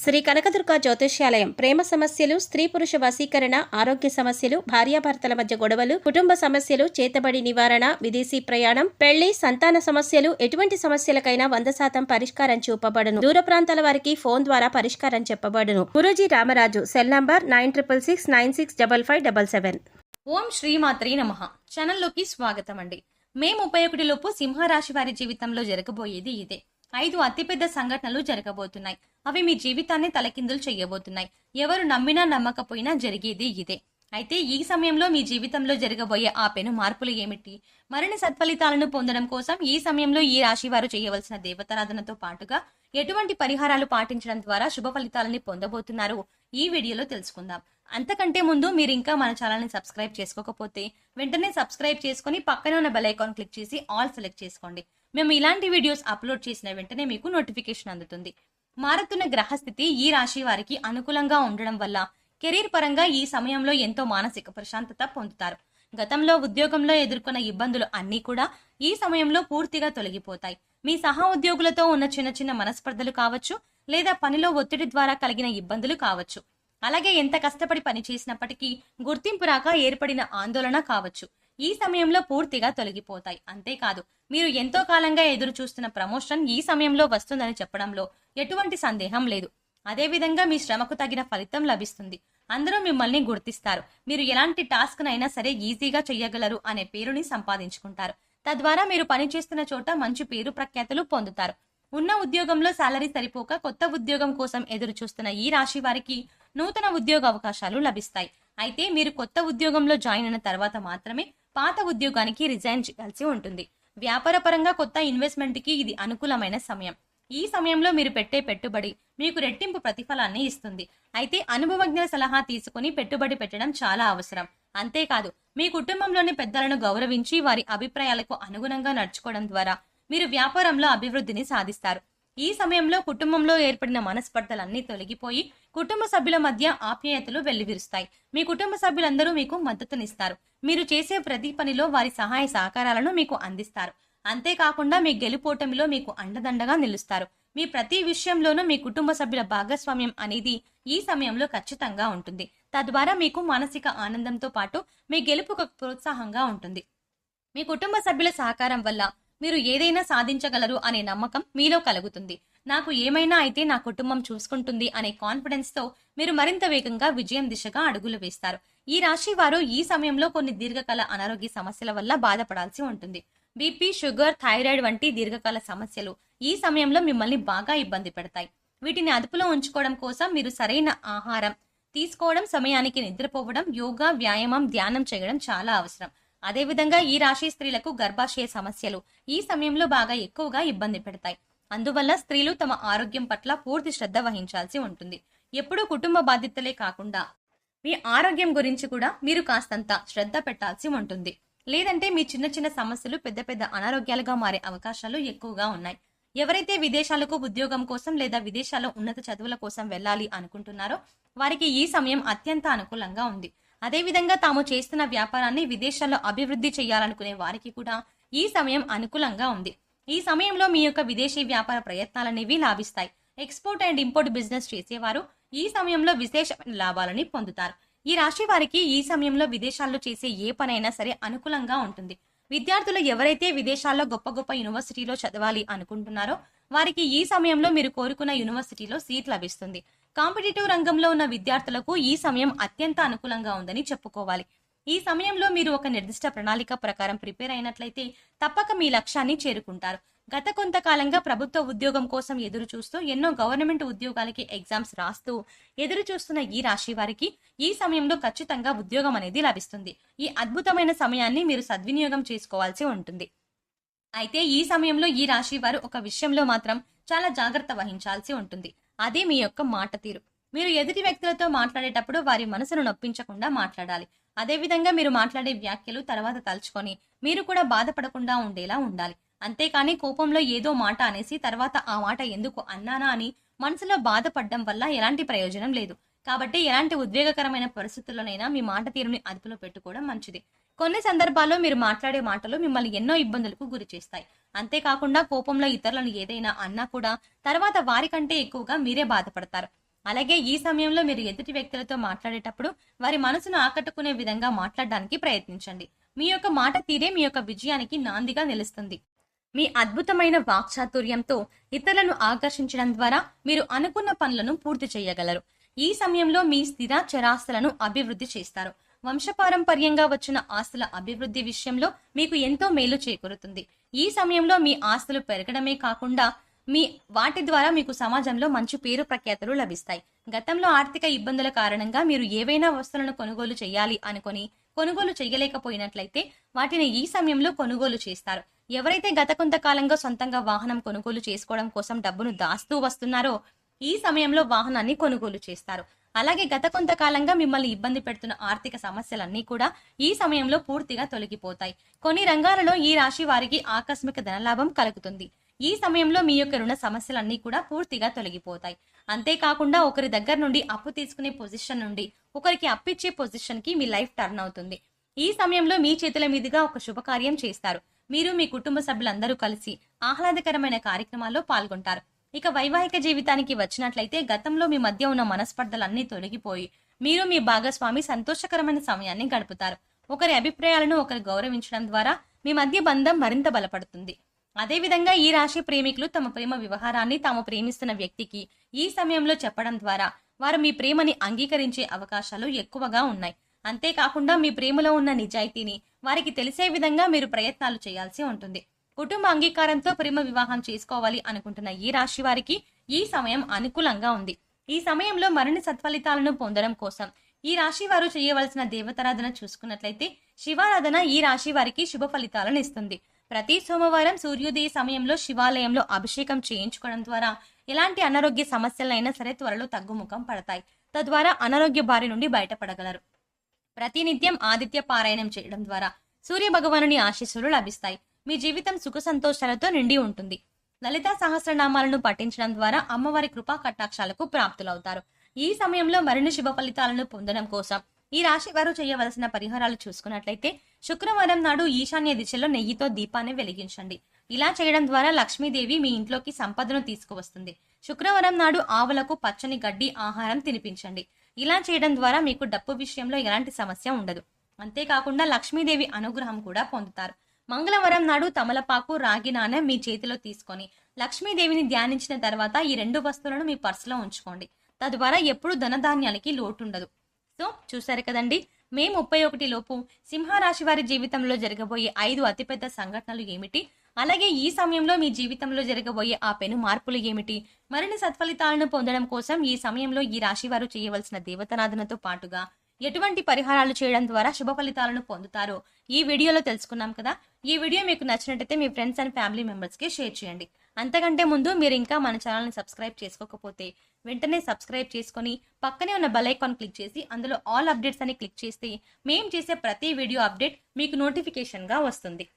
శ్రీ కనకదుర్గ జ్యోతిష్యాలయం ప్రేమ సమస్యలు, స్త్రీ పురుష వశీకరణ, ఆరోగ్య సమస్యలు, భార్యాభర్తల మధ్య గొడవలు, కుటుంబ సమస్యలు, చేతబడి నివారణ, విదేశీ ప్రయాణం, పెళ్లి, సంతాన సమస్యలు, ఎటువంటి సమస్యలకైనా 100% పరిష్కారం చూపబడును. దూర ప్రాంతాల వారికి ఫోన్ ద్వారా పరిష్కారం చెప్పబడును. గురూజీ రామరాజు. Cell number 9666965577. ఓం శ్రీమాత్రే నమః. ఛానల్లోకి స్వాగతం అండి. మే 31 లోపు సింహరాశి వారి జీవితంలో జరగబోయేది ఇదే. 5 అతిపెద్ద సంఘటనలు జరగబోతున్నాయి. అవి మీ జీవితాన్ని తలకిందులు చేయబోతున్నాయి. ఎవరు నమ్మినా నమ్మకపోయినా జరిగేది ఇదే. అయితే ఈ సమయంలో మీ జీవితంలో జరగబోయే ఆ పెను మార్పులు ఏమిటి? మరిన్ని సత్ఫలితాలను పొందడం కోసం ఈ సమయంలో ఈ రాశి వారు చేయవలసిన దేవతారాధనతో పాటుగా ఎటువంటి పరిహారాలు పాటించడం ద్వారా శుభ ఫలితాలని పొందబోతున్నారు ఈ వీడియోలో తెలుసుకుందాం. అంతకంటే ముందు మీరు ఇంకా మన ఛానల్ ని సబ్స్క్రైబ్ చేసుకోకపోతే వెంటనే సబ్స్క్రైబ్ చేసుకుని పక్కనే ఉన్న బెల్ ఐకాన్ క్లిక్ చేసి ఆల్ సెలెక్ట్ చేసుకోండి. మేము ఇలాంటి వీడియోస్ అప్లోడ్ చేసిన వెంటనే మీకు నోటిఫికేషన్ అందుతుంది. మారుతున్న గ్రహస్థితి ఈ రాశి వారికి అనుకూలంగా ఉండడం వల్ల కెరీర్ పరంగా ఈ సమయంలో ఎంతో మానసిక ప్రశాంతత పొందుతారు. గతంలో ఉద్యోగంలో ఎదుర్కొన్న ఇబ్బందులు అన్నీ కూడా ఈ సమయంలో పూర్తిగా తొలగిపోతాయి. మీ సహా ఉద్యోగులతో ఉన్న చిన్న చిన్న మనస్పర్ధలు కావచ్చు, లేదా పనిలో ఒత్తిడి ద్వారా కలిగిన ఇబ్బందులు కావచ్చు, అలాగే ఎంత కష్టపడి పని చేసినప్పటికీ గుర్తింపు రాక ఏర్పడిన ఆందోళన కావచ్చు, ఈ సమయంలో పూర్తిగా తొలగిపోతాయి. అంతేకాదు, మీరు ఎంతో కాలంగా ఎదురు చూస్తున్న ప్రమోషన్ ఈ సమయంలో వస్తుందని చెప్పడంలో ఎటువంటి సందేహం లేదు. అదేవిధంగా మీ శ్రమకు తగిన ఫలితం లభిస్తుంది. అందరూ మిమ్మల్ని గుర్తిస్తారు. మీరు ఎలాంటి టాస్క్ నైనా సరే ఈజీగా చెయ్యగలరు అనే పేరుని సంపాదించుకుంటారు. తద్వారా మీరు పనిచేస్తున్న చోట మంచి పేరు ప్రఖ్యాతులు పొందుతారు. ఉన్న ఉద్యోగంలో సాలరీ సరిపోక కొత్త ఉద్యోగం కోసం ఎదురు చూస్తున్న ఈ రాశి వారికి నూతన ఉద్యోగ అవకాశాలు లభిస్తాయి. అయితే మీరు కొత్త ఉద్యోగంలో జాయిన్ అయిన తర్వాత మాత్రమే పాత ఉద్యోగానికి రిజైన్ చేయాల్సి ఉంటుంది. వ్యాపార పరంగా కొత్త ఇన్వెస్ట్మెంట్ కి ఇది అనుకూలమైన సమయం. ఈ సమయంలో మీరు పెట్టే పెట్టుబడి మీకు రెట్టింపు ప్రతిఫలాన్ని ఇస్తుంది. అయితే అనుభవజ్ఞుల సలహా తీసుకుని పెట్టుబడి పెట్టడం చాలా అవసరం. అంతేకాదు, మీ కుటుంబంలోని పెద్దలను గౌరవించి వారి అభిప్రాయాలకు అనుగుణంగా నడుచుకోవడం ద్వారా మీరు వ్యాపారంలో అభివృద్ధిని సాధిస్తారు. ఈ సమయంలో కుటుంబంలో ఏర్పడిన మనస్పర్ధలన్నీ తొలగిపోయి కుటుంబ సభ్యుల మధ్య ఆప్యాయతలు వెల్లివిరుస్తాయి. మీ కుటుంబ సభ్యులందరూ మీకు మద్దతునిస్తారు. మీరు చేసే ప్రతి పనిలో వారి సహాయ సహకారాలను మీకు అందిస్తారు. అంతేకాకుండా మీ గెలుపోటమిలో మీకు అండదండగా నిలుస్తారు. మీ ప్రతి విషయంలోనూ మీ కుటుంబ సభ్యుల భాగస్వామ్యం అనేది ఈ సమయంలో ఖచ్చితంగా ఉంటుంది. తద్వారా మీకు మానసిక ఆనందంతో పాటు మీ గెలుపుకు ప్రోత్సాహంగా ఉంటుంది. మీ కుటుంబ సభ్యుల సహకారం వల్ల మీరు ఏదైనా సాధించగలరు అనే నమ్మకం మీలో కలుగుతుంది. నాకు ఏమైనా అయితే నా కుటుంబం చూసుకుంటుంది అనే కాన్ఫిడెన్స్ తో మీరు మరింత వేగంగా విజయం దిశగా అడుగులు వేస్తారు. ఈ రాశి వారు ఈ సమయంలో కొన్ని దీర్ఘకాల అనారోగ్య సమస్యల వల్ల బాధపడాల్సి ఉంటుంది. బీపీ, షుగర్, థైరాయిడ్ వంటి దీర్ఘకాల సమస్యలు ఈ సమయంలో మిమ్మల్ని బాగా ఇబ్బంది పెడతాయి. వీటిని అదుపులో ఉంచుకోవడం కోసం మీరు సరైన ఆహారం తీసుకోవడం, సమయానికి నిద్రపోవడం, యోగా, వ్యాయామం, ధ్యానం చేయడం చాలా అవసరం. అదేవిధంగా ఈ రాశి స్త్రీలకు గర్భాశయ సమస్యలు ఈ సమయంలో బాగా ఎక్కువగా ఇబ్బంది పెడతాయి. అందువల్ల స్త్రీలు తమ ఆరోగ్యం పట్ల పూర్తి శ్రద్ధ వహించాల్సి ఉంటుంది. ఎప్పుడూ కుటుంబ బాధ్యతలే కాకుండా మీ ఆరోగ్యం గురించి కూడా మీరు కాస్తంత శ్రద్ధ పెట్టాల్సి ఉంటుంది. లేదంటే మీ చిన్న చిన్న సమస్యలు పెద్ద పెద్ద అనారోగ్యాలుగా మారే అవకాశాలు ఎక్కువగా ఉన్నాయి. ఎవరైతే విదేశాలకు ఉద్యోగం కోసం లేదా విదేశాల్లో ఉన్నత చదువుల కోసం వెళ్ళాలి అనుకుంటున్నారో వారికి ఈ సమయం అత్యంత అనుకూలంగా ఉంది. అదేవిధంగా తాము చేస్తున్న వ్యాపారాన్ని విదేశాల్లో అభివృద్ధి చేయాలనుకునే వారికి కూడా ఈ సమయం అనుకూలంగా ఉంది. ఈ సమయంలో మీ యొక్క విదేశీ వ్యాపార ప్రయత్నాలనేవి లాభిస్తాయి. ఎక్స్పోర్ట్ అండ్ ఇంపోర్ట్ బిజినెస్ చేసేవారు ఈ సమయంలో విశేషమైన లాభాలని పొందుతారు. ఈ రాశి వారికి ఈ సమయంలో విదేశాల్లో చేసే ఏ పనైనా సరే అనుకూలంగా ఉంటుంది. విద్యార్థులు ఎవరైతే విదేశాల్లో గొప్ప గొప్ప యూనివర్సిటీలో చదవాలి అనుకుంటున్నారో వారికి ఈ సమయంలో మీరు కోరుకున్న యూనివర్సిటీలో సీట్ లభిస్తుంది. కాంపిటేటివ్ రంగంలో ఉన్న విద్యార్థులకు ఈ సమయం అత్యంత అనుకూలంగా ఉందని చెప్పుకోవాలి. ఈ సమయంలో మీరు ఒక నిర్దిష్ట ప్రణాళిక ప్రకారం ప్రిపేర్ అయినట్లయితే తప్పక మీ లక్ష్యాన్ని చేరుకుంటారు. గత కొంతకాలంగా ప్రభుత్వ ఉద్యోగం కోసం ఎదురు చూస్తూ ఎన్నో గవర్నమెంట్ ఉద్యోగాలకి ఎగ్జామ్స్ రాస్తూ ఎదురు చూస్తున్న ఈ రాశి వారికి ఈ సమయంలో ఖచ్చితంగా ఉద్యోగం అనేది లభిస్తుంది. ఈ అద్భుతమైన సమయాన్ని మీరు సద్వినియోగం చేసుకోవాల్సి ఉంటుంది. అయితే ఈ సమయంలో ఈ రాశి వారు ఒక విషయంలో మాత్రం చాలా జాగ్రత్త వహించాల్సి ఉంటుంది. అదే మీ యొక్క మాట తీరు. మీరు ఎదుటి వ్యక్తులతో మాట్లాడేటప్పుడు వారి మనసును నొప్పించకుండా మాట్లాడాలి. అదేవిధంగా మీరు మాట్లాడే వ్యాఖ్యలు తర్వాత తలుచుకొని మీరు కూడా బాధపడకుండా ఉండేలా ఉండాలి. అంతేకాని కోపంలో ఏదో మాట అనేసి తర్వాత ఆ మాట ఎందుకు అన్నానా అని మనసులో బాధపడడం వల్ల ఎలాంటి ప్రయోజనం లేదు. కాబట్టి ఎలాంటి ఉద్వేగకరమైన పరిస్థితుల్లోనైనా మీ మాట తీరుని అదుపులో పెట్టుకోవడం మంచిది. కొన్ని సందర్భాల్లో మీరు మాట్లాడే మాటలు మిమ్మల్ని ఎన్నో ఇబ్బందులకు గురి చేస్తాయి. అంతేకాకుండా కోపంలో ఇతరులను ఏదైనా అన్నా కూడా తర్వాత వారికంటే ఎక్కువగా మీరే బాధపడతారు. అలాగే ఈ సమయంలో మీరు ఎదుటి వ్యక్తులతో మాట్లాడేటప్పుడు వారి మనసును ఆకట్టుకునే విధంగా మాట్లాడడానికి ప్రయత్నించండి. మీ యొక్క మాట తీరే మీ యొక్క విజయానికి నాందిగా నిలుస్తుంది. మీ అద్భుతమైన వాక్చాతుర్యంతో ఇతరులను ఆకర్షించడం ద్వారా మీరు అనుకున్న పనులను పూర్తి చేయగలరు. ఈ సమయంలో మీ స్థిర చరాస్తులను అభివృద్ధి చేస్తారు. వంశపారంపర్యంగా వచ్చిన ఆస్తుల అభివృద్ధి విషయంలో మీకు ఎంతో మేలు చేకూరుతుంది. ఈ సమయంలో మీ ఆస్తులు పెరగడమే కాకుండా వాటి ద్వారా మీకు సమాజంలో మంచి పేరు ప్రఖ్యాతులు లభిస్తాయి. గతంలో ఆర్థిక ఇబ్బందుల కారణంగా మీరు ఏవైనా వస్తువులను కొనుగోలు చేయాలి అనుకొని కొనుగోలు చేయలేకపోయినట్లయితే వాటిని ఈ సమయంలో కొనుగోలు చేస్తారు. ఎవరైతే గత కొంతకాలంగా సొంతంగా వాహనం కొనుగోలు చేసుకోవడం కోసం డబ్బును దాస్తూ వస్తున్నారో ఈ సమయంలో వాహనాన్ని కొనుగోలు చేస్తారు. అలాగే గత కొంతకాలంగా మిమ్మల్ని ఇబ్బంది పెడుతున్న ఆర్థిక సమస్యలన్నీ కూడా ఈ సమయంలో పూర్తిగా తొలగిపోతాయి. కొన్ని రంగాలలో ఈ రాశి వారికి ఆకస్మిక ధనలాభం కలుగుతుంది. ఈ సమయంలో మీ యొక్క రుణ సమస్యలన్నీ కూడా పూర్తిగా తొలగిపోతాయి. అంతేకాకుండా ఒకరి దగ్గర నుండి అప్పు తీసుకునే పొజిషన్ నుండి ఒకరికి అప్పిచ్చే పొజిషన్ కి మీ లైఫ్ టర్న్ అవుతుంది. ఈ సమయంలో మీ చేతుల మీదుగా ఒక శుభకార్యం చేస్తారు. మీరు మీ కుటుంబ సభ్యులందరూ కలిసి ఆహ్లాదకరమైన కార్యక్రమాల్లో పాల్గొంటారు. ఇక వైవాహిక జీవితానికి వచ్చినట్లయితే గతంలో మీ మధ్య ఉన్న మనస్పర్ధలన్నీ తొలగిపోయి మీరు మీ భాగస్వామి సంతోషకరమైన సమయాన్ని గడుపుతారు. ఒకరి అభిప్రాయాలను ఒకరు గౌరవించడం ద్వారా మీ మధ్య బంధం మరింత బలపడుతుంది. అదేవిధంగా ఈ రాశి ప్రేమికులు తమ ప్రేమ వ్యవహారాన్ని తాము ప్రేమిస్తున్న వ్యక్తికి ఈ సమయంలో చెప్పడం ద్వారా వారు మీ ప్రేమని అంగీకరించే అవకాశాలు ఎక్కువగా ఉన్నాయి. అంతేకాకుండా మీ ప్రేమలో ఉన్న నిజాయితీని వారికి తెలిసే విధంగా మీరు ప్రయత్నాలు చేయాల్సి ఉంటుంది. కుటుంబ అంగీకారంతో ప్రేమ వివాహం చేసుకోవాలి అనుకుంటున్న ఈ రాశి వారికి ఈ సమయం అనుకూలంగా ఉంది. ఈ సమయంలో మరిన్ని సత్ఫలితాలను పొందడం కోసం ఈ రాశి వారు చేయవలసిన దేవతారాధన చూసుకున్నట్లయితే శివారాధన ఈ రాశి వారికి శుభ ఫలితాలను ఇస్తుంది. ప్రతి సోమవారం సూర్యోదయ సమయంలో శివాలయంలో అభిషేకం చేయించుకోవడం ద్వారా ఎలాంటి అనారోగ్య సమస్యలైనా సరే త్వరలో తగ్గుముఖం పడతాయి. తద్వారా అనారోగ్య బారి నుండి బయటపడగలరు. ప్రతినిత్యం ఆదిత్య పారాయణం చేయడం ద్వారా సూర్య భగవానుని ఆశీస్సులు లభిస్తాయి. మీ జీవితం సుఖ సంతోషాలతో నిండి ఉంటుంది. లలితా సహస్రనామాలను పఠించడం ద్వారా అమ్మవారి కృపా కటాక్షాలకు ప్రాప్తులవుతారు. ఈ సమయంలో మరిన్ని శుభ ఫలితాలను పొందడం కోసం ఈ రాశి వారు చేయవలసిన పరిహారాలు చూసుకున్నట్లయితే శుక్రవారం నాడు ఈశాన్య దిశలో నెయ్యితో దీపాన్ని వెలిగించండి. ఇలా చేయడం ద్వారా లక్ష్మీదేవి మీ ఇంట్లోకి సంపదను తీసుకువస్తుంది. శుక్రవారం నాడు ఆవులకు పచ్చని గడ్డి ఆహారం తినిపించండి. ఇలా చేయడం ద్వారా మీకు డబ్బు విషయంలో ఎలాంటి సమస్య ఉండదు. అంతేకాకుండా లక్ష్మీదేవి అనుగ్రహం కూడా పొందుతారు. మంగళవారం నాడు తమలపాకు రాగి నాణెం మీ చేతిలో తీసుకొని లక్ష్మీదేవిని ధ్యానించిన తర్వాత ఈ 2 వస్తువులను మీ పర్సులో ఉంచుకోండి. తద్వారా ఎప్పుడు ధనధాన్యాలకి లోటుండదు. సో చూసారు కదండి, మే 31 లోపు సింహరాశి వారి జీవితంలో జరగబోయే 5 అతిపెద్ద సంఘటనలు ఏమిటి, అలాగే ఈ సమయంలో మీ జీవితంలో జరగబోయే ఆ పెను మార్పులు ఏమిటి, మరిన్ని సత్ఫలితాలను పొందడం కోసం ఈ సమయంలో ఈ రాశి వారు చేయవలసిన దేవతారాధనతో పాటుగా ఎటువంటి పరిహారాలు చేయడం ద్వారా శుభ ఫలితాలను పొందుతారో ఈ వీడియోలో తెలుసుకున్నాం కదా. ఈ వీడియో మీకు నచ్చినట్టయితే మీ ఫ్రెండ్స్ అండ్ ఫ్యామిలీ మెంబర్స్ కి షేర్ చేయండి. అంతకంటే ముందు మీరు ఇంకా మన ఛానల్ని సబ్స్క్రైబ్ చేసుకోకపోతే వెంటనే సబ్స్క్రైబ్ చేసుకొని పక్కనే ఉన్న బెల్ ఐకాన్ క్లిక్ చేసి అందులో ఆల్ అప్డేట్స్ అని క్లిక్ చేస్తే మేము చేసే ప్రతి వీడియో అప్డేట్ మీకు నోటిఫికేషన్ గా వస్తుంది.